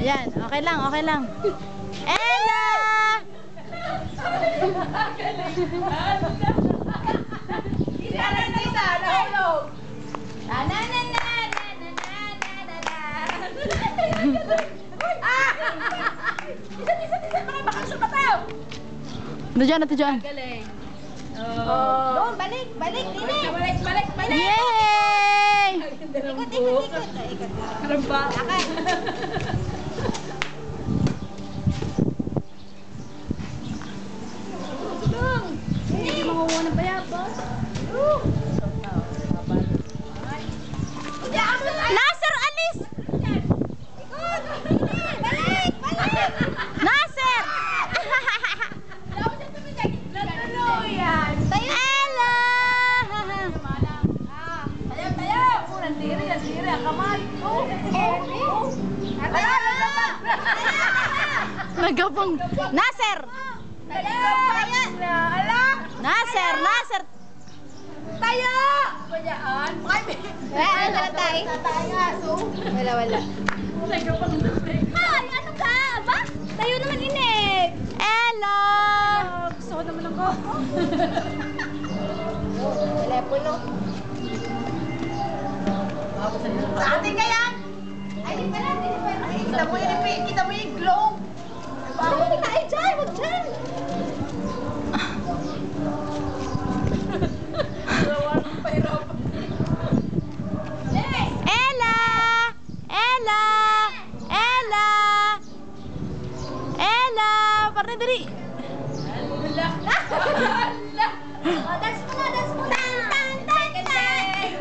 Ayan, okay lang, okay lang. Ella! Ito dyan, ito dyan. Doon, balik, balik, dili. Balik. Yay! Ikot. Karamba. Lakad. Hindi makuha ng bayabas. Nasser, alis! Balik. Nasser! Tayo. Ella! Tayo. Ang diri, ang kamay. Nagabang. Nasser! Nasser! Tayo! Bayaan. Ano tayo? Wala. Ay, ano ka? Ba? Tayo naman inig. Ella! Gusto ko naman ng koko. Telepono. Sa atin kaya? Ay, di pala. Kita mo yung glow. Ay, dyan, huwag dyan. Ella! Parang dali. Dance mo na. Ay!